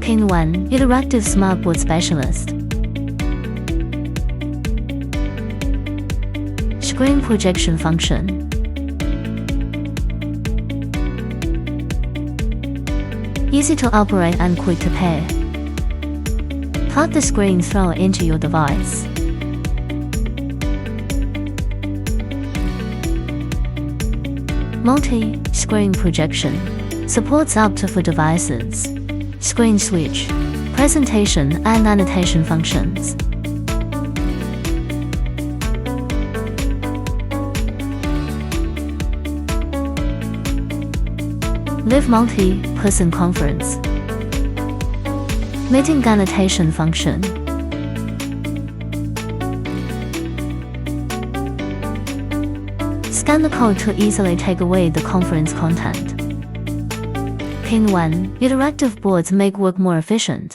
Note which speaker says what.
Speaker 1: Pin 1. Interactive Smartboard Specialist. Screen projection function. Easy to operate and quick to pair. Plug the screen throw into your device. Multi-screen projection. Supports up to 4 devices. Screen switch, presentation and annotation functions. Live multi-person conference. Meeting annotation function. Scan the code to easily take away the conference content. Pin 1. Interactive boards make work more efficient.